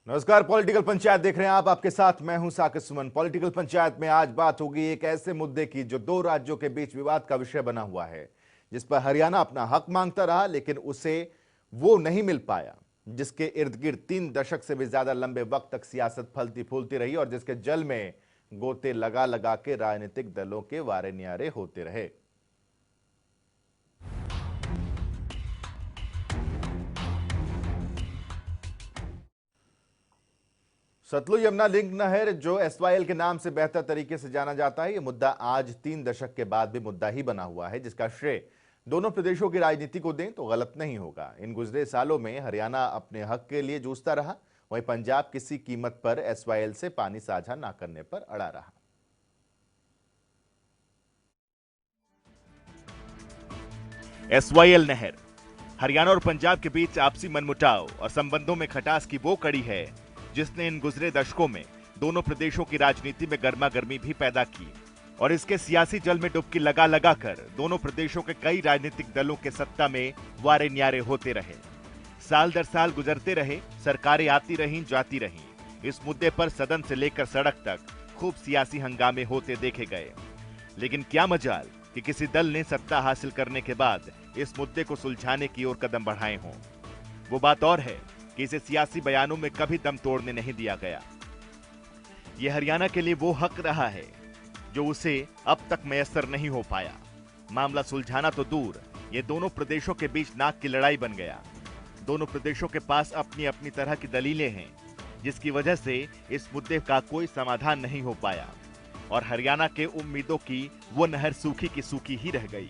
नमस्कार, पॉलिटिकल पंचायत देख रहे हैं आप। आपके साथ मैं हूं साकिब सुमन। पॉलिटिकल पंचायत में आज बात होगी एक ऐसे मुद्दे की जो दो राज्यों के बीच विवाद का विषय बना हुआ है, जिस पर हरियाणा अपना हक मांगता रहा लेकिन उसे वो नहीं मिल पाया, जिसके इर्द गिर्द 3 दशक से भी ज्यादा लंबे वक्त तक सियासत फलती फूलती रही और जिसके जल में गोते लगा लगा के राजनीतिक दलों के वारे न्यारे होते रहे। सतलुज यमुना लिंक नहर जो एसवाईएल के नाम से बेहतर तरीके से जाना जाता है, यह मुद्दा आज 3 दशक के बाद भी मुद्दा ही बना हुआ है, जिसका श्रेय दोनों प्रदेशों की राजनीति को दें तो गलत नहीं होगा। इन गुजरे सालों में हरियाणा अपने हक के लिए जूझता रहा, वहीं पंजाब किसी कीमत पर एसवाईएल से पानी साझा न करने पर अड़ा रहा। एसवाईएल नहर हरियाणा और पंजाब के बीच आपसी मनमुटाव और संबंधों में खटास की वो कड़ी है जिसने इन गुजरे दशकों में दोनों प्रदेशों की राजनीति में गर्मा गर्मी भी पैदा की और इसके सियासी जल में डुबकी लगा लगा कर दोनों प्रदेशों के कई राजनीतिक दलों के सत्ता में वारे न्यारे होते रहे। साल दर साल गुजरते रहे, सरकारें आती रहीं जाती रहीं। इस मुद्दे पर सदन से लेकर सड़क तक खूब सियासी हंगामे होते देखे गए, लेकिन क्या मजाल कि किसी दल ने सत्ता हासिल करने के बाद इस मुद्दे को सुलझाने की ओर कदम बढ़ाए हों। वो बात और है कि इसे सियासी बयानों में कभी दम तोड़ने नहीं दिया गया। यह हरियाणा के लिए वो हक रहा है जो उसे अब तक मैसर नहीं हो पाया। मामला सुलझाना तो दूर, ये दोनों प्रदेशों के बीच नाक की लड़ाई बन गया। दोनों प्रदेशों के पास अपनी अपनी तरह की दलीलें हैं, जिसकी वजह से इस मुद्दे का कोई समाधान नहीं हो पाया और हरियाणा के उम्मीदों की वो नहर सूखी की सूखी ही रह गई।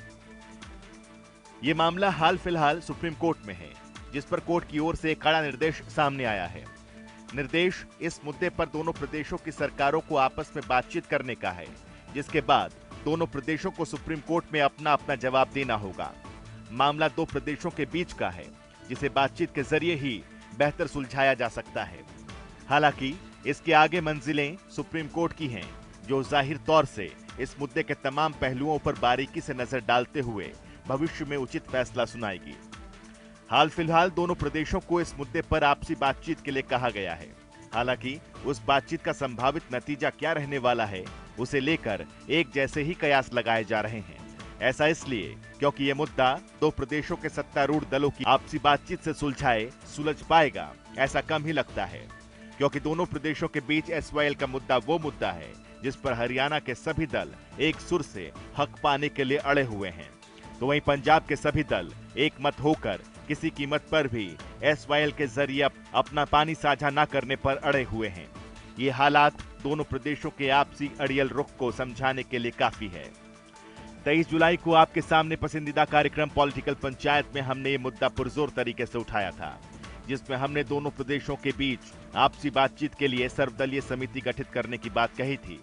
ये मामला हाल फिलहाल सुप्रीम कोर्ट में है, जिस पर कोर्ट की ओर से एक कड़ा निर्देश सामने आया है। निर्देश इस मुद्दे पर दोनों प्रदेशों की सरकारों को आपस में बातचीत करने का है, जिसके बाद दोनों प्रदेशों को सुप्रीम कोर्ट में अपना अपना जवाब देना होगा। मामला दो प्रदेशों के बीच का है, जिसे बातचीत के जरिए ही बेहतर सुलझाया जा सकता है। हालांकि इसके आगे मंजिलें सुप्रीम कोर्ट की हैं, जो जाहिर तौर से इस मुद्दे के तमाम पहलुओं पर बारीकी से नजर डालते हुए भविष्य में उचित फैसला सुनाएगी। हाल फिलहाल दोनों प्रदेशों को इस मुद्दे पर आपसी बातचीत के लिए कहा गया है। हालांकि उस बातचीत का संभावित नतीजा क्या रहने वाला है, उसे लेकर एक जैसे ही कयास लगाए जा रहे हैं। ऐसा इसलिए क्योंकि यह मुद्दा दो प्रदेशों के सत्तारूढ़ दलों की आपसी बातचीत से सुलझ पाएगा, ऐसा कम ही लगता है, क्योंकि दोनों प्रदेशों के बीच एसवाईएल का मुद्दा वो मुद्दा है जिस पर हरियाणा के सभी दल एक सुर से हक पाने के लिए अड़े हुए हैं, तो वहीं पंजाब के सभी दल एक मत होकर किसी कीमत पर भी एसवाईएल के जरिए अपना पानी साझा न करने पर अड़े हुए हैं। ये हालात दोनों प्रदेशों के आपसी अड़ियल रुख को समझाने के लिए काफी है। 23 जुलाई को आपके सामने पसंदीदा कार्यक्रम पॉलिटिकल पंचायत में हमने ये मुद्दा पुरजोर तरीके से उठाया था, जिसमें हमने दोनों प्रदेशों के बीच आपसी बातचीत के लिए सर्वदलीय समिति गठित करने की बात कही थी।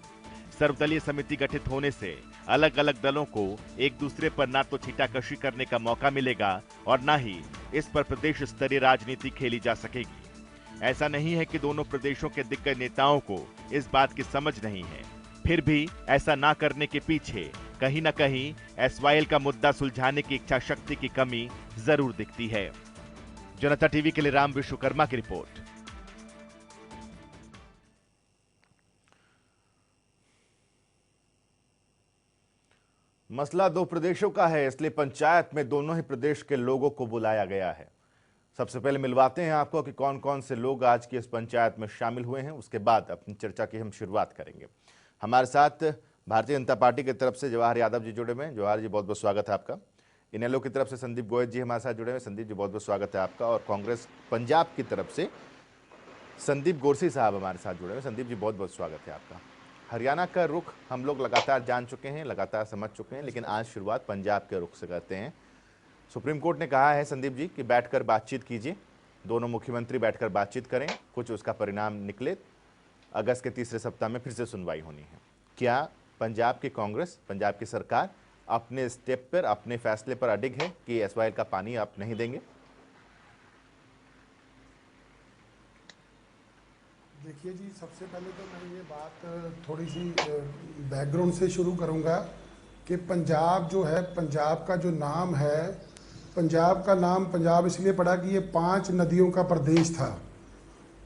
सर्वदलीय समिति गठित होने से अलग अलग दलों को एक दूसरे पर ना तो छींटाकशी करने का मौका मिलेगा और ना ही इस पर प्रदेश स्तरीय राजनीति खेली जा सकेगी। ऐसा नहीं है कि दोनों प्रदेशों के दिग्गज नेताओं को इस बात की समझ नहीं है, फिर भी ऐसा ना करने के पीछे कहीं ना कहीं एसवाईएल का मुद्दा सुलझाने की इच्छा शक्ति की कमी जरूर दिखती है। जनता टीवी के लिए राम विश्वकर्मा की रिपोर्ट। मसला दो प्रदेशों का है, इसलिए पंचायत में दोनों ही प्रदेश के लोगों को बुलाया गया है। सबसे पहले मिलवाते हैं आपको कि कौन कौन से लोग आज की इस पंचायत में शामिल हुए हैं, उसके बाद अपनी चर्चा की हम शुरुआत करेंगे। हमारे साथ भारतीय जनता पार्टी की तरफ से जवाहर यादव जी जुड़े हुए हैं। जवाहर जी, बहुत बहुत स्वागत है आपका। इनेलो की तरफ से संदीप गोयल जी हमारे साथ जुड़े हुए हैं। संदीप जी, बहुत बहुत स्वागत है आपका। और कांग्रेस पंजाब की तरफ से संदीप गोरसी साहब हमारे साथ जुड़े हुए हैं। संदीप जी, बहुत बहुत स्वागत है आपका। हरियाणा का रुख हम लोग लगातार जान चुके हैं, लगातार समझ चुके हैं, लेकिन आज शुरुआत पंजाब के रुख से करते हैं। सुप्रीम कोर्ट ने कहा है संदीप जी कि बैठकर बातचीत कीजिए, दोनों मुख्यमंत्री बैठकर बातचीत करें, कुछ उसका परिणाम निकले, अगस्त के तीसरे सप्ताह में फिर से सुनवाई होनी है। क्या पंजाब की कांग्रेस, पंजाब की सरकार अपने स्टेप पर, अपने फैसले पर अडिग है कि एसवाईएल का पानी आप नहीं देंगे? देखिए जी, सबसे पहले तो मैं ये बात थोड़ी सी बैकग्राउंड से शुरू करूंगा कि पंजाब जो है, पंजाब का जो नाम है, पंजाब का नाम पंजाब इसलिए पड़ा कि ये 5 नदियों का प्रदेश था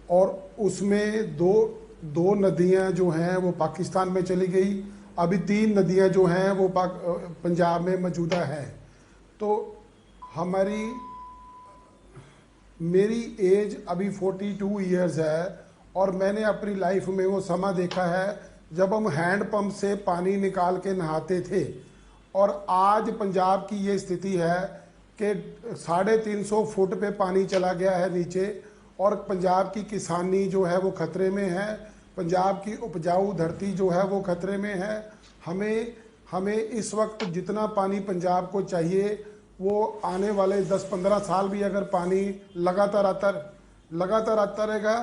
और उसमें दो नदियां जो हैं वो पाकिस्तान में चली गई। अभी 3 नदियां जो हैं वो पंजाब में मौजूदा है। तो मेरी एज अभी 42 ईयर्स है और मैंने अपनी लाइफ में वो समा देखा है जब हम हैंड पंप से पानी निकाल के नहाते थे। और आज पंजाब की ये स्थिति है कि 350 फुट पे पानी चला गया है नीचे, और पंजाब की किसानी जो है वो खतरे में है, पंजाब की उपजाऊ धरती जो है वो खतरे में है। हमें इस वक्त जितना पानी पंजाब को चाहिए वो आने वाले 10-15 साल भी अगर पानी लगातार आता रहेगा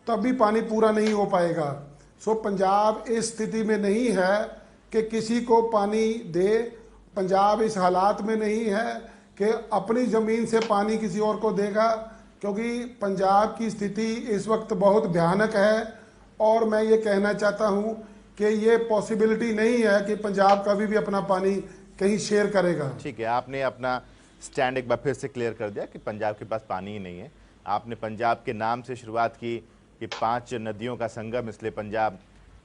तब भी पानी पूरा नहीं हो पाएगा। सो पंजाब इस स्थिति में नहीं है कि किसी को पानी दे। पंजाब इस हालात में नहीं है कि अपनी ज़मीन से पानी किसी और को देगा, क्योंकि पंजाब की स्थिति इस वक्त बहुत भयानक है। और मैं ये कहना चाहता हूँ कि ये पॉसिबिलिटी नहीं है कि पंजाब कभी भी अपना पानी कहीं शेयर करेगा। ठीक है, आपने अपना स्टैंड एक बार फिर से क्लियर कर दिया कि पंजाब के पास पानी ही नहीं है। आपने पंजाब के नाम से शुरुआत की कि 5 नदियों का संगम, इसलिए पंजाब।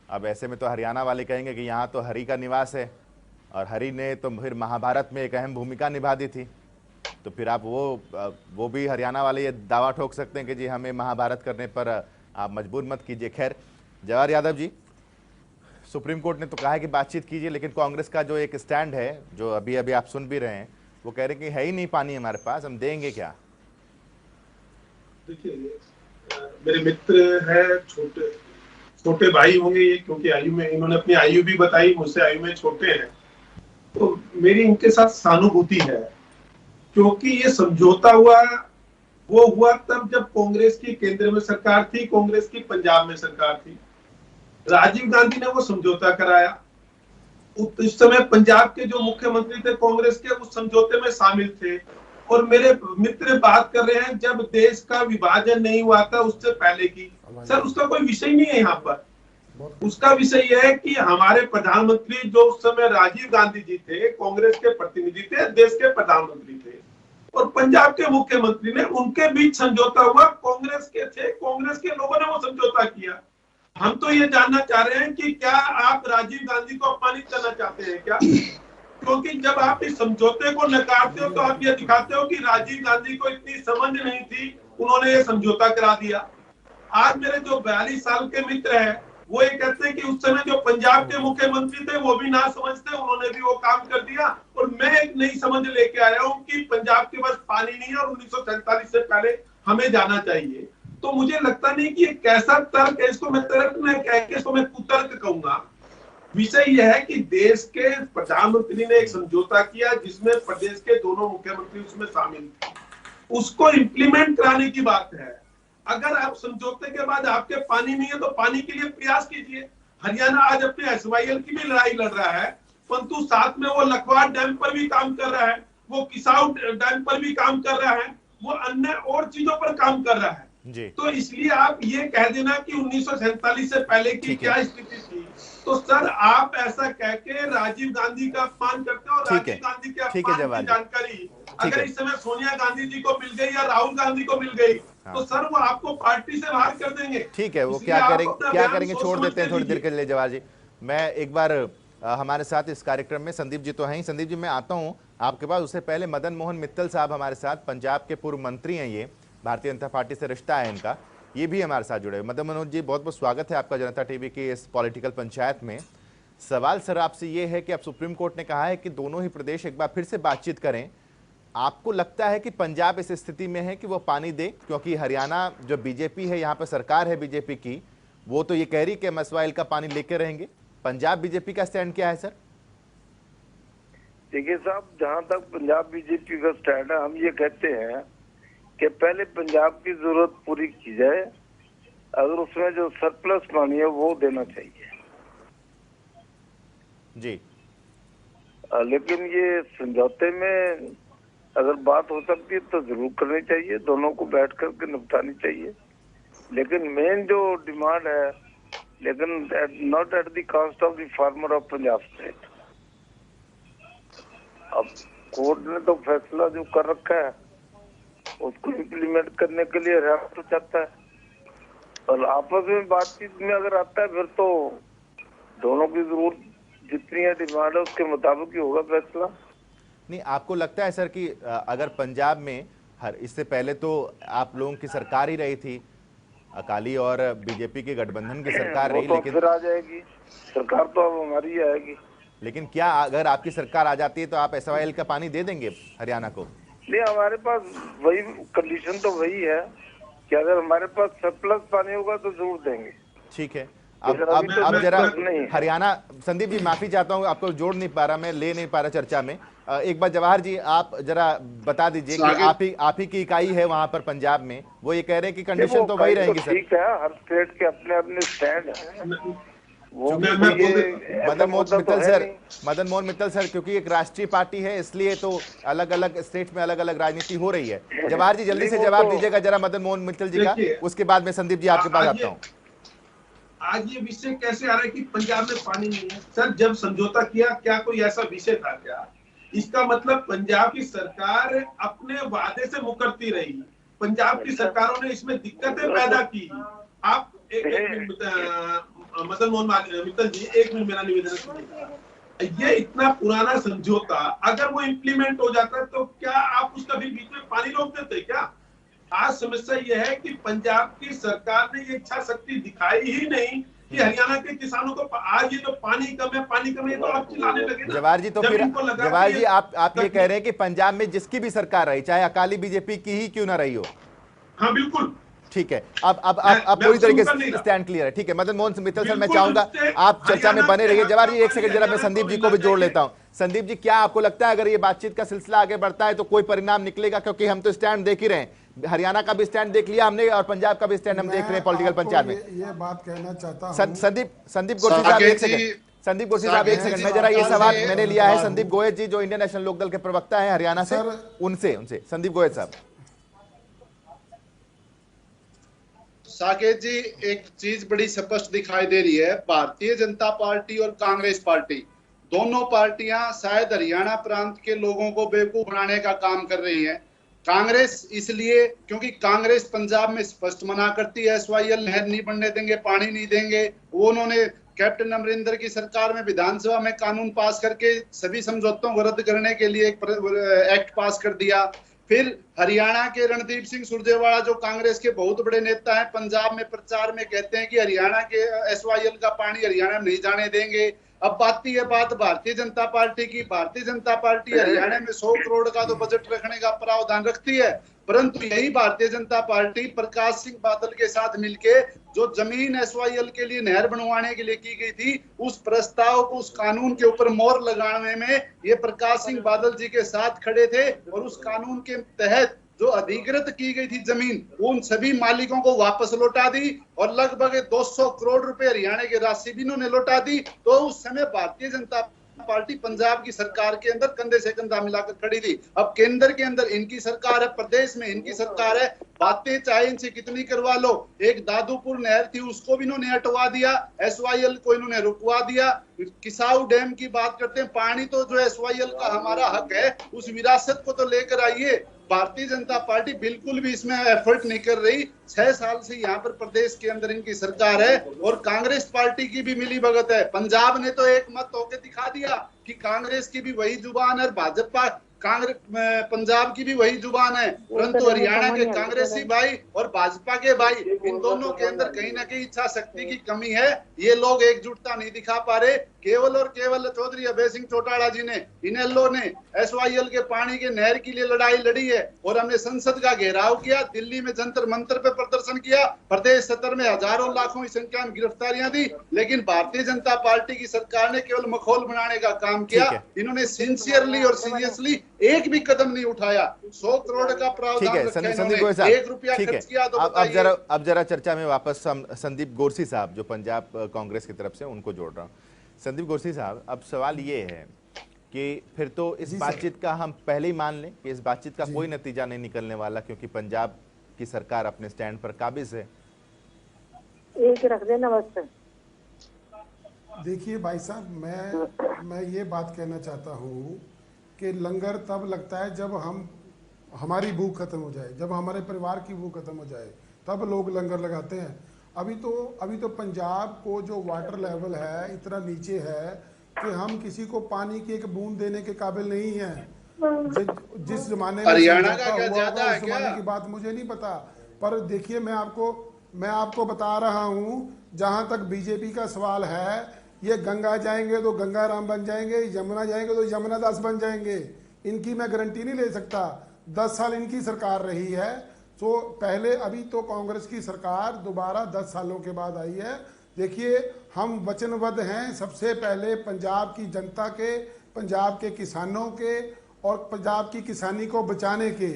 अब ऐसे में तो हरियाणा वाले कहेंगे कि यहाँ तो हरि का निवास है, और हरि ने तो फिर महाभारत में एक अहम भूमिका निभा दी थी। तो फिर आप वो भी हरियाणा वाले ये दावा ठोक सकते हैं कि जी हमें महाभारत करने पर आप मजबूर मत कीजिए। खैर, जवाहर यादव जी, सुप्रीम कोर्ट ने तो कहा है कि बातचीत कीजिए, लेकिन कांग्रेस का जो एक स्टैंड है, जो अभी अभी आप सुन भी रहे हैं, वो कह रहे हैं कि है ही नहीं पानी हमारे पास, हम देंगे क्या? देखिए, मेरे मित्र है, छोटे भाई होंगे ये, क्योंकि आयु में इन्होंने अपनी आयु भी बताई, मुझसे आयु में छोटे हैं, तो मेरी इनके साथ सहानुभूति है। क्योंकि ये समझौता वो हुआ तब जब कांग्रेस की केंद्र में सरकार थी, कांग्रेस की पंजाब में सरकार थी। राजीव गांधी ने वो समझौता कराया। उस समय पंजाब के जो मुख्यमंत्री थे कांग्रेस के, उस समझौते में शामिल थे। और मेरे मित्र बात कर रहे हैं जब देश का विभाजन नहीं हुआ था उससे पहले की। सर, उसका कोई विषय नहीं है यहाँ पर। उसका विषय यह है कि हमारे प्रधानमंत्री जो उस समय राजीव गांधी जी थे, कांग्रेस के प्रतिनिधि थे, देश के प्रधानमंत्री थे, और पंजाब के मुख्यमंत्री ने, उनके बीच समझौता हुआ। कांग्रेस के थे, कांग्रेस के लोगों ने वो समझौता किया। हम तो ये जानना चाह रहे हैं कि क्या आप राजीव गांधी को अपमानित करना चाहते हैं क्या? क्योंकि जब आप इस समझौते को नकारते हो तो आप ये दिखाते हो कि राजीव गांधी को इतनी समझ नहीं थी, उन्होंने ये समझौता करा दिया। आज मेरे जो 42 साल के मित्र हैं वो ये कहते हैं कि उस समय जो पंजाब के मुख्यमंत्री थे वो भी ना समझते, उन्होंने भी वो काम कर दिया। और मैं एक नई समझ लेके आया हूँ कि पंजाब के पास पानी नहीं है और 1947 से पहले हमें जाना चाहिए। तो मुझे लगता नहीं कि एक कैसा तर्क है, इसको मैं तर्क नहीं कह के इसको मैं कुतर्क कहूंगा। विषय यह है कि देश के प्रधानमंत्री ने एक समझौता किया जिसमें प्रदेश के दोनों मुख्यमंत्री उसमें शामिल थे, उसको इम्प्लीमेंट कराने की बात है। अगर आप समझौते के बाद आपके पानी नहीं है तो पानी के लिए प्रयास कीजिए। हरियाणा आज अपने SYL की भी लड़ाई लड़ रहा है, परंतु साथ में वो लखवाड़ डैम पर भी काम कर रहा है, वो किसाऊ डैम पर भी काम कर रहा है, वो अन्य और चीजों पर काम कर रहा है जी। तो इसलिए आप ये कह देना कि 1947 से पहले की क्या स्थिति थी, तो सर आप ऐसा कह के राजीव गांधी का अपमान करते हो। राजीव गांधी के अपमान की जानकारी अगर इस समय सोनिया गांधी जी को मिल गई या राहुल गांधी को मिल गई तो सर वो आपको पार्टी से बाहर कर देंगे। ठीक है, वो क्या करेंगे छोड़ देते हैं थोड़ी देर के लिए। जवाहर जी, मैं एक बार हमारे साथ इस कार्यक्रम में संदीप जी तो हैं ही। संदीप जी, मैं आता हूं आपके पास, उससे पहले मदन मोहन मित्तल साहब हमारे साथ, पंजाब के पूर्व मंत्री हैं, ये भारतीय जनता पार्टी से रिश्ता है इनका, ये भी हमारे साथ जुड़े। मदन मोहन जी, बहुत बहुत स्वागत है आपका जनता टीवी की इस पॉलिटिकल पंचायत में। सवाल सर आपसे ये है कि अब सुप्रीम कोर्ट ने कहा है कि दोनों ही प्रदेश एक बार फिर से बातचीत करें। आपको लगता है कि पंजाब इस स्थिति में है कि वो पानी दे? क्योंकि हरियाणा जो बीजेपी है, यहाँ पर सरकार है बीजेपी की, वो तो ये कह रही कि हम SYL का पानी लेके रहेंगे। पंजाब बीजेपी का स्टैंड क्या है सर? देखिए साहब, जहाँ तक पंजाब बीजेपी का स्टैंड है, हम ये कहते हैं कि पहले पंजाब की जरूरत पूरी की जाए, अगर उसमें जो सरप्लस पानी है वो देना चाहिए जी। लेकिन ये समझौते में अगर बात हो सकती है तो जरूर करनी चाहिए, दोनों को बैठ करके निपटानी चाहिए। लेकिन मेन जो डिमांड है, लेकिन not at the cost of the farmer of Punjab state. अब कोर्ट ने तो फैसला जो कर रखा है उसको इम्प्लीमेंट करने के लिए रहना तो चाहता है। और आपस में बातचीत में अगर आता है फिर तो दोनों की जरूर जितनी है डिमांड है उसके मुताबिक ही होगा फैसला। नहीं, आपको लगता है सर कि अगर पंजाब में इससे पहले तो आप लोगों की सरकार ही रही थी, अकाली और बीजेपी के गठबंधन की सरकार वो रही, तो लेकिन फिर आ जाएगी सरकार, तो अब हमारी ही आएगी। लेकिन क्या अगर आपकी सरकार आ जाती है तो आप SYL का पानी दे देंगे हरियाणा को? नहीं, हमारे पास वही कंडीशन तो वही है कि अगर हमारे पास सरप्लस पानी होगा तो जरूर देंगे। ठीक है। लेकिन अभी तो अब जरा सरप्लस नहीं है। हरियाणा, संदीप जी माफी चाहता हूँ, आपको जोड़ नहीं पा रहा, मैं ले नहीं पा रहा चर्चा में। एक बार जवाहर जी आप जरा बता दीजिए कि आप ही की इकाई है वहां पर पंजाब में, वो ये कह रहे हैं कि कंडीशन तो वही रहेंगी सर। ठीक है, हर स्टेट के अपने अपने स्टैंड है। वो मदन मोहन मित्तल सर क्योंकि एक राष्ट्रीय पार्टी है इसलिए तो अलग अलग स्टेट में अलग अलग राजनीति हो रही है। जवाहर जी जल्दी से जवाब दीजिएगा जरा मदन मोहन मित्तल जी का, उसके बाद में संदीप जी आपके पास आता हूँ। आज ये विषय कैसे आ रहा है कि पंजाब में पानी नहीं है? सर जब समझौता किया क्या कोई ऐसा विषय था क्या? इसका मतलब पंजाब की सरकार अपने वादे से मुकरती रही, पंजाब की सरकारों ने इसमें दिक्कतें पैदा की। आप एक मिनट मदन मोहन मित्तल जी, एक मिनट मेरा निवेदन सुनिए। ये इतना पुराना समझौता अगर वो इम्प्लीमेंट हो जाता तो क्या आप उसका भी बीच में पानी रोक देते क्या? आज समस्या यह है कि पंजाब की सरकार ने ये इच्छा शक्ति दिखाई ही नहीं कि हरियाणा के किसानों को आज ये तो पानी कम है तो आप चिल्लाने लगे ना। जवाहर जी तो फिर जवाहर जी आप ये कह रहे हैं कि पंजाब में जिसकी भी सरकार रही, चाहे अकाली बीजेपी की ही क्यों ना रही हो। हाँ बिल्कुल, ठीक है। अब पूरी तरीके से स्टैंड क्लियर है। ठीक है मदन मोहन मित्तल सर, मैं चाहूंगा आप चर्चा में बने रहिए। जवाहर जी एक सेकंड जरा मैं संदीप जी को भी जोड़ लेता हूं। संदीप जी क्या आपको लगता है अगर ये बातचीत का सिलसिला आगे बढ़ता है तो कोई परिणाम निकलेगा? क्योंकि हम तो स्टैंड देख ही रहे हैं, हरियाणा का भी स्टैंड देख लिया हमने और पंजाब का भी स्टैंड हम देख रहे हैं पॉलिटिकल पंचायत में। ये बात कहना चाहता हूं संदीप गोरसी साहब एक सेकंड, संदीप गोरसी साहब एक सेकंड, मैं जरा ये सवाल मैंने लिया है संदीप गोयल जी जो इंडियन नेशनल लोकदल के प्रवक्ता है हरियाणा से, उनसे संदीप गोयल साहब। साकेत जी एक चीज बड़ी स्पष्ट दिखाई दे रही है, भारतीय जनता पार्टी और कांग्रेस पार्टी दोनों पार्टियां शायद हरियाणा प्रांत के लोगों को बेवकूफ बनाने का काम कर रही हैं। कांग्रेस इसलिए क्योंकि कांग्रेस पंजाब में स्पष्ट मना करती है SYL नहर नहीं बनने देंगे, पानी नहीं देंगे। वो उन्होंने कैप्टन अमरिंदर की सरकार में विधानसभा में कानून पास करके सभी समझौतों को रद्द करने के लिए एक एक्ट पास कर दिया। फिर हरियाणा के रणदीप सिंह सुरजेवाला जो कांग्रेस के बहुत बड़े नेता हैं, पंजाब में प्रचार में कहते हैं कि हरियाणा के SYL का पानी हरियाणा में नहीं जाने देंगे। अब आती है बात भारतीय जनता पार्टी की। भारतीय जनता पार्टी हरियाणा में 100 करोड़ का तो बजट रखने का प्रावधान रखती है, परंतु यही भारतीय जनता पार्टी प्रकाश सिंह बादल के साथ मिलके जो जमीन SYL के लिए नहर बनवाने के लिए की गई थी, उस प्रस्ताव को, उस कानून के ऊपर मोहर लगाने में ये प्रकाश सिंह बादल जी के साथ खड़े थे। और उस कानून के तहत जो अधिकृत की गई थी जमीन, उन सभी मालिकों को वापस लौटा दी और लगभग 200 करोड़ रुपए हरियाणा की राशि भी इन्होंने लौटा दी। तो उस समय भारतीय जनता पार्टी पंजाब की सरकार के अंदर कंधे से कंधा मिलाकर खड़ी थी। अब केंद्र के अंदर इनकी सरकार है, प्रदेश में इनकी सरकार है, बातें चाहे इनसे कितनी करवा लो। एक दादूपुर नहर थी उसको भी इन्होंने हटवा दिया, SYL को इन्होंने रुकवा दिया। किसाऊ डैम की बात करते हैं, पानी तो जो SYL का हमारा हक है उस विरासत को तो लेकर आइए। भारतीय जनता पार्टी बिल्कुल भी इसमें एफर्ट नहीं कर रही। 6 साल से यहाँ पर प्रदेश के अंदर इनकी सरकार है और कांग्रेस पार्टी की भी मिली भगत है। पंजाब ने तो एक मत होके दिखा दिया कि कांग्रेस की भी वही जुबान है, भाजपा कांग्रेस पंजाब की भी वही जुबान है, परंतु हरियाणा के कांग्रेसी भाई और भाजपा के भाई इन दोनों के अंदर कहीं ना कहीं इच्छा शक्ति की कमी है। ये लोग एकजुटता नहीं दिखा पा रहे। केवल और केवल चौधरी अभय सिंह चौटाला जी ने, इनेलो ने SYL के पानी के नहर के लिए लड़ाई लड़ी है और हमने संसद का घेराव किया, दिल्ली में जंतर मंतर पे प्रदर्शन किया, प्रदेश सत्र में हजारों लाखों की संख्या में गिरफ्तारियां दी, लेकिन भारतीय जनता पार्टी की सरकार ने केवल मखौल बनाने का काम किया। इन्होंने सिंसियरली और सीरियसली एक भी कदम नहीं उठाया। 100 करोड़ का प्रावधान रखा इन्होंने, 1 रुपया खर्च किया तो अब जरा चर्चा में वापस हम संदीप गोरसी साहब जो पंजाब कांग्रेस की तरफ से उनको जोड़ रहा हूँ। संदीप गोरसी साहब, अब सवाल ये है कि फिर तो इस बातचीत का हम पहले ही मान लें कि इस बातचीत का कोई नतीजा नहीं निकलने वाला क्योंकि पंजाब की सरकार अपने स्टैंड पर काबिज है। एक रख देना बस। देखिए भाई साहब, मैं ये बात कहना चाहता हूँ कि लंगर तब लगता है जब हमारी भूख खत्म हो जाए, जब हमारे परिवार की भूख खत्म हो जाए, तब लोग लंगर लगाते हैं। अभी तो पंजाब को जो वाटर लेवल है इतना नीचे है कि हम किसी को पानी की एक बूंद देने के काबिल नहीं है। जिस जमाने में हरियाणा समझौता का क्या हुआ ज्यादा होगा है उस जमाने क्या? की बात मुझे नहीं पता, पर देखिए मैं आपको बता रहा हूं, जहां तक बीजेपी का सवाल है, ये गंगा जाएंगे तो गंगा राम बन जाएंगे, यमुना जाएंगे तो यमुना दास बन जाएंगे। इनकी मैं गारंटी नहीं ले सकता। 10 साल इनकी सरकार रही है, तो पहले अभी तो कांग्रेस की सरकार दोबारा 10 सालों के बाद आई है। देखिए हम वचनबद्ध हैं सबसे पहले पंजाब की जनता के, पंजाब के किसानों के और पंजाब की किसानी को बचाने के।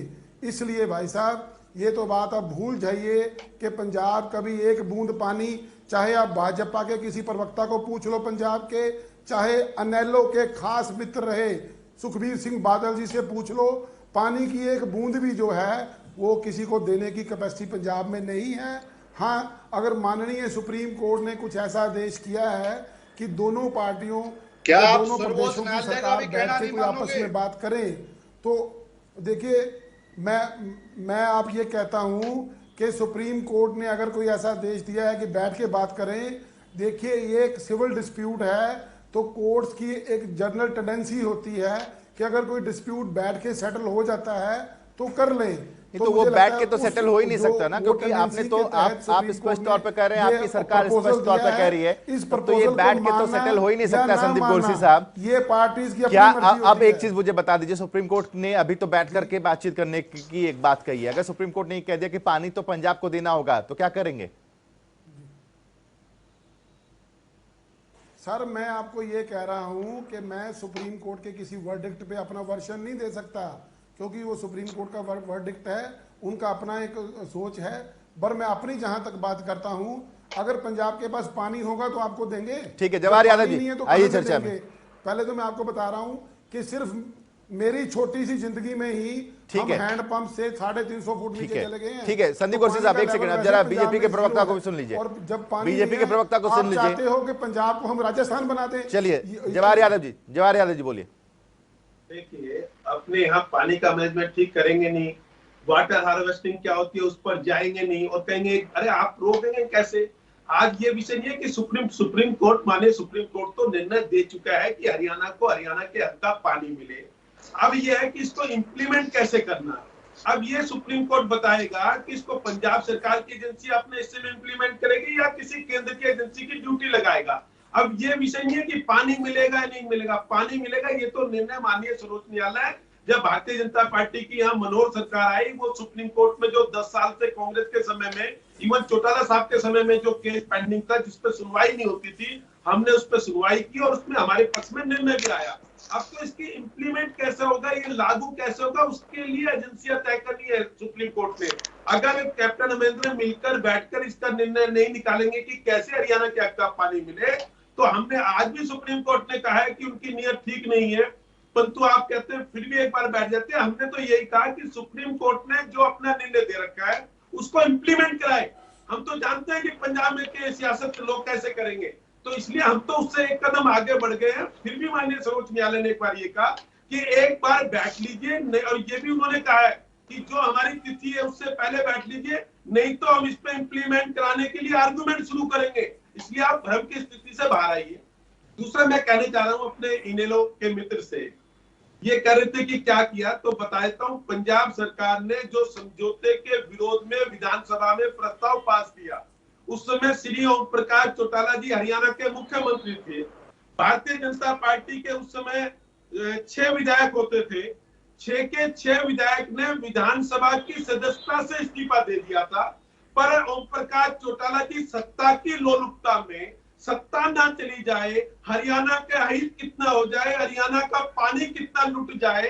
इसलिए भाई साहब ये तो बात आप भूल जाइए कि पंजाब कभी एक बूंद पानी, चाहे आप भाजपा के किसी प्रवक्ता को पूछ लो पंजाब के, चाहे अनेलो के खास मित्र रहे सुखबीर सिंह बादल जी से पूछ लो, पानी की एक बूंद भी जो है वो किसी को देने की कैपेसिटी पंजाब में नहीं है। हाँ, अगर माननीय सुप्रीम कोर्ट ने कुछ ऐसा आदेश किया है कि दोनों पार्टियों क्या आप दोनों सर्वोच्च प्रदेशों की न्यायालय का सरकार भी बैठ कहना के नहीं कोई आपस मानोगे? में बात करें, तो देखिए मैं आप ये कहता हूं कि सुप्रीम कोर्ट ने अगर कोई ऐसा आदेश दिया है कि बैठ के बात करें, देखिए ये एक सिविल डिस्प्यूट है, तो कोर्ट्स की एक जनरल टेंडेंसी होती है कि अगर कोई डिस्प्यूट बैठ के सेटल हो जाता है तो कर लें। तो वो बैठ के तो सेटल हो ही नहीं सकता ना, क्योंकि आपने तो आप स्पष्ट तौर पे कह रहे हैं, आपकी सरकार स्पष्ट तौर पे कह रही है, तो ये बैठ के तो सेटल हो ही नहीं सकता। संदीप गोरसी साहब, ये पार्टीज की क्या अपनी मर्जी अब होती एक है। चीज मुझे बता दीजिए, सुप्रीम कोर्ट ने अभी तो बैठ करके बातचीत करने की एक बात कही है, अगर सुप्रीम कोर्ट ने कह दिया कि पानी तो पंजाब को देना होगा तो क्या करेंगे? सर मैं आपको ये कह रहा हूं कि मैं सुप्रीम कोर्ट के किसी वर्डिक्ट पे अपना वर्शन नहीं दे सकता, क्योंकि वो सुप्रीम कोर्ट का वर्डिक्ट है, उनका अपना एक सोच है। पर मैं अपनी जहां तक बात करता हूं, अगर पंजाब के पास पानी होगा तो आपको देंगे। ठीक है, जवाहर यादव जी, नहीं है तो आइए कहां से चर्चा में। देंगे? पहले तो मैं आपको बता रहा हूं कि सिर्फ मेरी छोटी सी जिंदगी में ही ठीक हम है। हैंडपंप से 350 फुट ठीक नीचे है, चले गए हैं। ठीक है। संदीप तो गोरसी पानी साहब का एक सेकंड, लेवल अब जरा वैसे बीजेपी के पंजाब में प्रवक्ता जीरो को भी है। सुन लीजिए, और जब पानी बीजेपी नहीं के है, प्रवक्ता को सुन आप लीजिए। चाहते हो कि पंजाब को हम राजस्थान बना दें? चलिए जवाहर यादव जी बोलिए। देखिए, अपने यहाँ पानी का मैनेजमेंट ठीक करेंगे नहीं, वाटर हार्वेस्टिंग क्या होती है उस पर जाएंगे नहीं और कहेंगे अरे आप रोकेंगे कैसे। आज ये विषय नहीं है कि सुप्रीम कोर्ट माने, सुप्रीम कोर्ट तो निर्णय दे चुका है कि हरियाणा को हरियाणा के हक का पानी मिले। अब ये है कि इसको इम्प्लीमेंट कैसे करना। अब ये सुप्रीम कोर्ट बताएगा कि इसको पंजाब सरकार की एजेंसी अपने हिस्से में इम्प्लीमेंट करेगी या किसी केंद्र की एजेंसी की ड्यूटी लगाएगा। अब ये विषय नहीं है कि पानी मिलेगा या नहीं मिलेगा, पानी मिलेगा ये तो निर्णय माननीय सर्वोच्च न्यायालय, जब भारतीय जनता पार्टी की यहाँ मनोहर सरकार आई, वो सुप्रीम कोर्ट में जो 10 साल से कांग्रेस के समय में, इवन चौटाला साहब के समय में जो केस पेंडिंग था जिस पर सुनवाई नहीं होती थी, हमने उस पर सुनवाई की और उसमें हमारे पक्ष में निर्णय भी आया। अब तो इसकी इम्प्लीमेंट कैसे होगा, ये लागू कैसे होगा, उसके लिए एजेंसियां तय करनी है सुप्रीम कोर्ट ने। अगर कैप्टन अमरिंदर मिलकर बैठकर इसका निर्णय नहीं निकालेंगे कि कैसे हरियाणा के हक का पानी मिले, तो हमने आज भी सुप्रीम कोर्ट ने कहा है कि उनकी नीयत ठीक नहीं है, परंतु आप कहते हैं फिर भी एक बार बैठ जाते हैं। हमने तो यही कहा कि सुप्रीम कोर्ट ने जो अपना निर्णय दे रखा है उसको इम्प्लीमेंट कराए। हम तो जानते हैं कि पंजाब में के सियासत लोग कैसे करेंगे, तो इसलिए हम तो उससे एक कदम आगे बढ़ गए हैं। फिर भी माननीय सर्वोच्च न्यायालय ने एक बार ये कहा कि एक बार बैठ लीजिए, और ये भी उन्होंने कहा है कि जो हमारी तिथि है उससे पहले बैठ लीजिए, नहीं तो हम इस पे इम्प्लीमेंट कराने के लिए आर्गुमेंट शुरू करेंगे। इसलिए आप भ्रम की स्थिति से बाहर आइए। दूसरा मैं कहने जा रहा हूं अपने इनेलो के मित्र से, ये कह रहे थे कि क्या किया, तो बता देता हूं। पंजाब सरकार ने जो समझौते के विरोध में विधानसभा में प्रस्ताव पास किया, उस समय श्री ओम प्रकाश चौटाला जी हरियाणा के मुख्यमंत्री थे। भारतीय जनता पार्टी के उस समय 6 विधायक होते थे, 6 के 6 विधायक ने विधानसभा की सदस्यता से इस्तीफा दे दिया था। पर ओम प्रकाश चौटाला की सत्ता की लोलुपता में सत्ता ना चली जाए, हरियाणा के हित कितना हो जाए, हरियाणा का पानी कितना लुट जाए,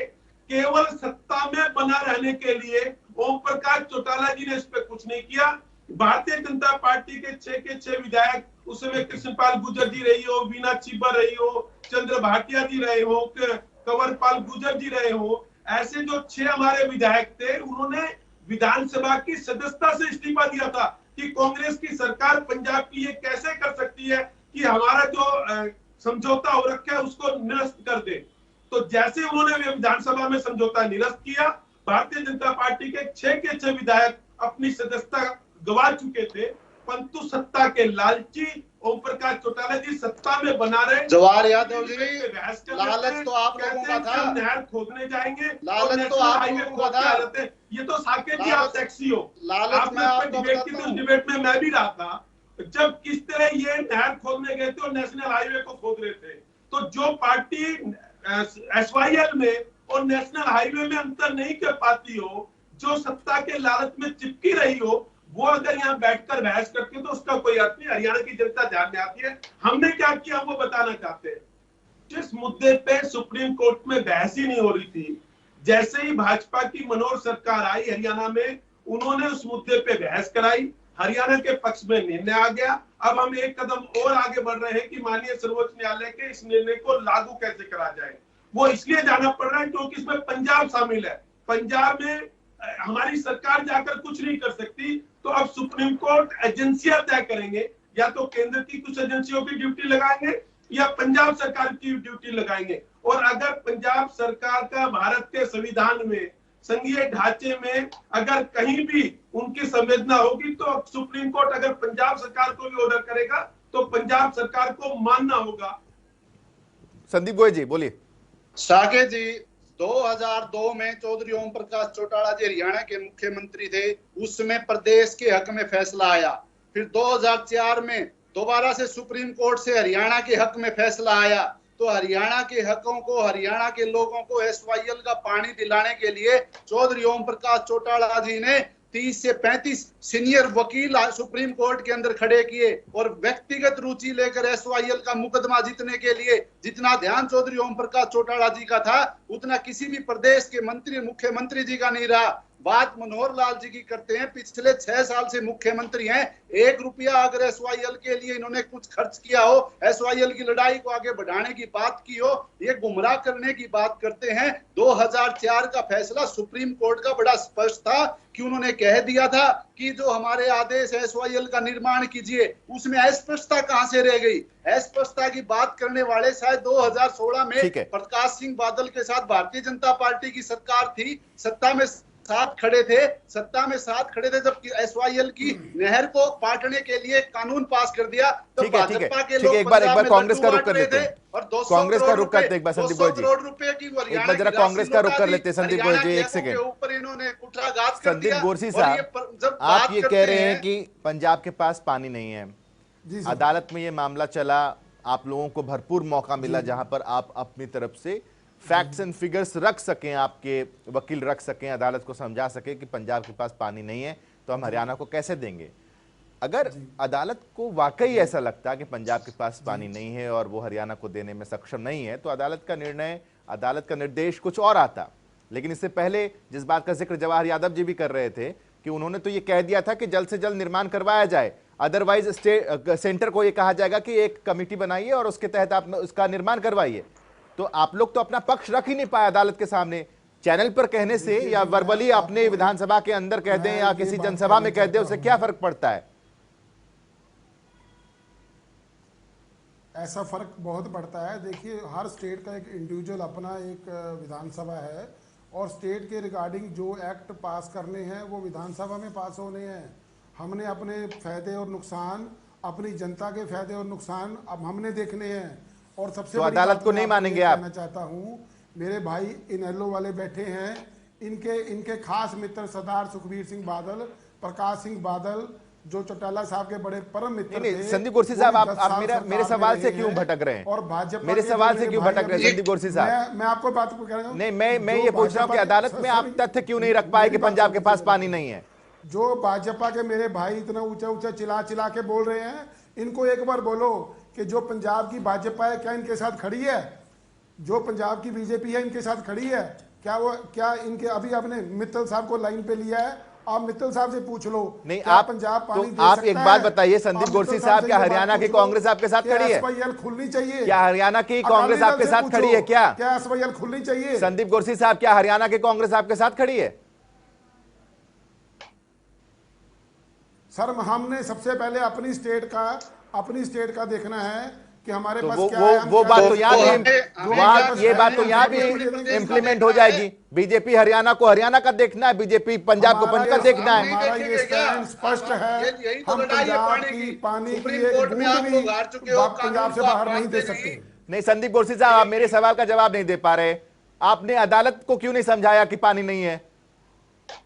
केवल सत्ता में बना रहने के लिए ओम प्रकाश चौटाला जी ने इस पे कुछ नहीं किया। भारतीय जनता पार्टी के 6 के 6 विधायक, उस समय कृष्णपाल गुर्जर जी रही हो, वीना चिब्बा रही हो, चंद्र भाटिया जी रहे हो, कंवरपाल गुर्जर जी रहे हो, ऐसे जो 6 हमारे विधायक थे, उन्होंने विधानसभा की सदस्यता से इस्तीफा दिया था कि कांग्रेस की सरकार पंजाब की ये कैसे कर सकती है कि हमारा जो समझौता हो रखा है उसको निरस्त कर दे। तो जैसे उन्होंने विधानसभा में समझौता निरस्त किया, भारतीय जनता पार्टी के 6 के 6 विधायक अपनी सदस्यता गवा चुके थे, परंतु सत्ता के लालची ओम प्रकाश चौटाला जी सत्ता में बना रहे। जवाहर यादव जी, लालच तो आप लोगों का था, नहर खोदने जाएंगे, लालच तो आप लोगों का था। ये तो साकेत जी आप सेक्सी हो, लालच में आपको डिबेट की, उस डिबेट में मैं भी रहा था जब किस तरह ये नहर खोदने गए थे और नेशनल हाईवे को खोद रहे थे। तो जो पार्टी एसवाईएल में और नेशनल हाईवे में अंतर नहीं कर पाती हो, जो सत्ता के लालच में चिपकी रही हो, वो अगर यहाँ बैठकर बहस करती है तो उसका कोई अर्थ नहीं। हरियाणा की जनता ध्यान में आती है। हमने क्या किया वो बताना चाहते हैं। जिस मुद्दे पे सुप्रीम कोर्ट में बहस ही नहीं हो रही थी, जैसे ही भाजपा की मनोहर सरकार आई हरियाणा में, उन्होंने उस मुद्दे पे बहस कराई, हरियाणा के पक्ष में निर्णय आ गया। अब हम एक कदम और आगे बढ़ रहे हैं कि माननीय सर्वोच्च न्यायालय के इस निर्णय को लागू कैसे करा जाए। वो इसलिए जाना पड़ रहा है क्योंकि इसमें पंजाब शामिल है। पंजाब में हमारी सरकार जाकर कुछ नहीं कर सकती, तो अब सुप्रीम कोर्ट एजेंसियां तय करेंगे, या तो केंद्र की कुछ एजेंसियों की ड्यूटी लगाएंगे या पंजाब सरकार की ड्यूटी लगाएंगे। और अगर पंजाब सरकार का भारत के संविधान में, संघीय ढांचे में अगर कहीं भी उनकी संवेदना होगी, तो सुप्रीम कोर्ट अगर पंजाब सरकार को भी ऑर्डर करेगा तो पंजाब सरकार को मानना होगा। संदीप गोयल जी बोलिए। साकेत जी, 2002 में चौधरी ओम प्रकाश चौटाला जी हरियाणा के मुख्यमंत्री थे, उस समय प्रदेश के हक में फैसला आया। फिर 2004 में दोबारा से सुप्रीम कोर्ट से हरियाणा के हक में फैसला आया। तो हरियाणा के हकों को, हरियाणा के लोगों को एसवाईएल का पानी दिलाने के लिए चौधरी ओम प्रकाश चौटाला जी ने 30 से 35 सीनियर वकील सुप्रीम कोर्ट के अंदर खड़े किए और व्यक्तिगत रुचि लेकर एसवाईएल का मुकदमा जीतने के लिए जितना ध्यान चौधरी ओम प्रकाश चौटाला जी का था, उतना किसी भी प्रदेश के मंत्री, मुख्यमंत्री जी का नहीं रहा। बात मनोहर लाल जी की करते हैं, पिछले 6 साल से मुख्यमंत्री हैं, 1 रुपया अगर एसवाईएल के लिए इन्होंने कुछ खर्च किया हो, एसवाईएल की लड़ाई को आगे बढ़ाने की बात की हो, ये गुमराह करने की बात करते हैं। 2004 का फैसला सुप्रीम कोर्ट का बड़ा स्पष्ट था कि उन्होंने कह दिया था कि जो हमारे आदेश एसवाईएल का निर्माण कीजिए, उसमें अस्पष्टता कहां से रह गई? अस्पष्टता की बात करने वाले शायद 2016 में प्रकाश सिंह बादल के साथ भारतीय जनता पार्टी की सरकार थी, सत्ता में साथ खड़े थे जब एसवाईएल की नहर को पाटने के लिए कानून पास कर दिया। तो भाजपा के लोग एक बार कांग्रेस का रुख कर लेते हैं, और कांग्रेस का रुख करते हैं। एक बार संदीप गोयल जी, करोड़ रुपए की एक बार जरा कांग्रेस का रुख कर लेते हैं। संदीप गोयल जी एक सेकंड। ऊपर इन्होंने कुठाराघात कर दिया। संदीप गोरसी साहब, आप ये कह रहे हैं कि पंजाब के पास पानी नहीं है, अदालत में ये मामला चला, आप लोगों को भरपूर मौका मिला जहां पर आप अपनी तरफ से फैक्ट्स एंड फिगर्स रख सकें, आपके वकील रख सकें, अदालत को समझा सके कि पंजाब के पास पानी नहीं है तो हम हरियाणा को कैसे देंगे। अगर अदालत को वाकई ऐसा लगता कि पंजाब के पास पानी नहीं है और वो हरियाणा को देने में सक्षम नहीं है, तो अदालत का निर्णय, अदालत का निर्देश कुछ और आता। लेकिन इससे पहले जिस बात का जिक्र जवाहर यादव जी भी कर रहे थे कि उन्होंने तो ये कह दिया था कि जल्द से जल्द निर्माण करवाया जाए, अदरवाइज सेंटर को ये कहा जाएगा कि एक कमेटी बनाइए और उसके तहत आप उसका निर्माण करवाइए। तो आप लोग तो अपना पक्ष रख ही नहीं पाए अदालत के सामने। चैनल पर कहने से या वर्बली अपने विधानसभा के अंदर कह दें या किसी जनसभा में कह दें, उससे क्या फर्क पड़ता है? ऐसा फर्क बहुत पड़ता है। देखिए, हर स्टेट का एक इंडिविजुअल अपना एक विधानसभा है और स्टेट के रिगार्डिंग जो एक्ट पास करने हैं वो विधानसभा में पास होने हैं। हमने अपने फायदे और नुकसान, अपनी जनता के फायदे और नुकसान अब हमने देखने हैं। और सबसे तो अदालत को नहीं मानेंगे आप? कहना चाहता हूँ, मेरे भाई इनेलो वाले बैठे हैं, इनके खास मित्र सरदार सुखबीर सिंह बादल, प्रकाश सिंह बादल, जो चौटाला साहब के बड़े परम मित्र थे। संदीप गोरसी साहब, आप मेरे सवाल से क्यों भटक रहे हैं? और भाजपा मेरे सवाल से क्यों भटक रहे हैं संदीप गोरसी साहब? मैं आपको बात को कह रहा हूँ। नहीं, मैं ये पूछ रहा हूँ कि अदालत में आप तथ्य क्यों नहीं रख पाए कि पंजाब के पास पानी नहीं है? जो भाजपा के मेरे भाई इतना ऊंचा ऊंचा चिल्ला के बोल रहे हैं, इनको एक बार बोलो कि जो पंजाब की भाजपा है क्या इनके साथ खड़ी है? जो पंजाब की बीजेपी है इनके साथ खड़ी है क्या इनके? अभी आपने मित्तल साहब को लाइन पे लिया है, आप मित्तल साहब से पूछ लो। नहीं, आप पंजाब पानी तो आप एक बात बताइए संदीप गोरसी साहब, क्या हरियाणा की कांग्रेस आपके साथ खड़ी है? एसवाईएल खुलनी चाहिए। क्या हरियाणा की कांग्रेस आपके साथ खड़ी है? क्या एसवाईएल खुलनी चाहिए? संदीप गोरसी साहब, क्या हरियाणा की कांग्रेस आपके साथ खड़ी है? सर, हमने सबसे पहले अपनी स्टेट का देखना है कि हमारे तो पास वो क्या वो है, हम वो क्या बात कर तो सकते यहाँ हैं। भी हमें वहाँ क्या ये बात तो है, यहाँ भी हमें प्रदेश का इम्प्लीमेंट हो देखना है। जाएगी। बीजेपी हरियाणा को हरियाणा का देखना है, बीजेपी पंजाब को पंजाब का देखना है। हमारा ये स्टैंड स्पष्ट है। यही तो हम लड़ाई है पंजाब पानी की की। पानी की सुप्रीम एक कोर्ट में बूंद आप भी लोग हार चुके हो, पंजाब कानून से को आप बाहर नहीं दे मानते सकते। नहीं। नहीं संदीप गोरसी साहब, आप मेरे सवाल का जवाब नहीं दे पा रहे। आपने अदालत को क्यों नहीं समझाया कि पानी नहीं है?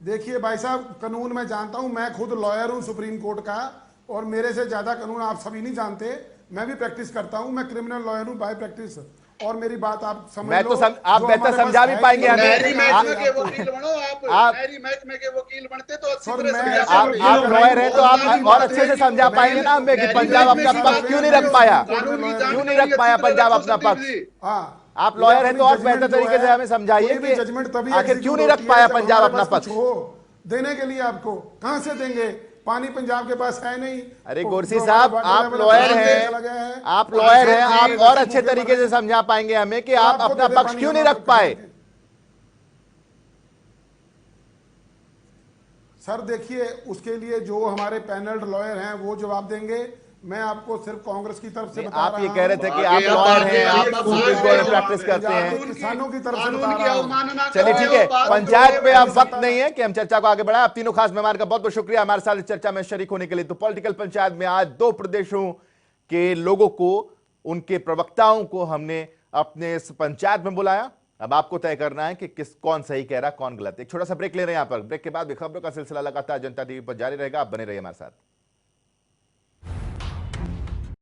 देखिए भाई साहब, कानून मैं जानता हूं, मैं खुद लॉयर हूं सुप्रीम कोर्ट का, और मेरे से ज्यादा कानून आप सभी नहीं जानते। मैं भी प्रैक्टिस करता हूं, मैं क्रिमिनल लॉयर हूं बाय प्रैक्टिस। और मेरी बात आप समझ मैं लो, तो आप जो बेहतर हमारे पास समझा भी है पाएंगे कि हमें। नहरी महकमे के आपको- वकील बनो आप- नहरी महकमे के वकील बनते तो अच्छी सर, तरह मैं समझा आप पाते। आप लॉयर हैं तो आप और अच्छे से समझा पाएंगे ना हमें कि नहरी पंजाब महकमे अपना की पक्ष बात क्यों नहीं करते रख हो, पाया, कानून की क्यों नहीं जानकारी रख पाया अच्छी तरह पंजाब रखो अपना संदीप पक्ष? जी। हाँ, आप लॉयर हैं तो और अपनी बेहतर judgment जो तरीके से है, हमें समझाइए कोई भी कि जजमेंट तभी आखिर execute क्यों नहीं रख होती है पाया जब पंजाब हमारे अपना पास कुछ पक्ष? हो देने के लिए। आपको कहां से देंगे? पानी पंजाब के पास है नहीं। अरे तो गोरसी जो हमारा साहब, वाटर आप लेवल लॉयर है, हैं, चला गया है। आप लॉयर हैं, हाँ, आप और अच्छे तरीके से समझा पाएंगे हमें कि आप आपको अपना तो पक्ष पानी क्यों का नहीं रख पाए। सर देखिए, उसके लिए जो हमारे पैनल्ड लॉयर हैं वो जवाब देंगे। मैं आपको सिर्फ कांग्रेस की तरफ से बता आप रहा ये कह रहे हूं। थे कि आगे आप आप लॉयर आगे हैं, आप आगे सुप्रीम आगे कोर्ट में आगे प्रैक्टिस करते पंजाब हैं। के किसानों की तरफ से कानून बता की रहा हूं। अवमानना चलिए कर ठीक रहे है, हो, बात पंचायत करो, पे अब बात वक्त करो। नहीं है कि हम चर्चा को आगे बढ़ाएं। आप तीनों खास मेहमान का बहुत बहुत शुक्रिया हमारे साथ इस चर्चा में शरीक होने के लिए। तो पॉलिटिकल पंचायत में आज दो प्रदेशों के लोगों को, उनके प्रवक्ताओं को हमने अपने इस पंचायत में बुलाया। अब आपको तय करना है कि कौन सही कह रहा है, कौन गलत। एक छोटा सा ब्रेक ले रहे हैं। यहां पर ब्रेक के बाद भी खबरों का सिलसिला लगातार जनता टीवी पर जारी रहेगा। आप बने रहिए हमारे साथ।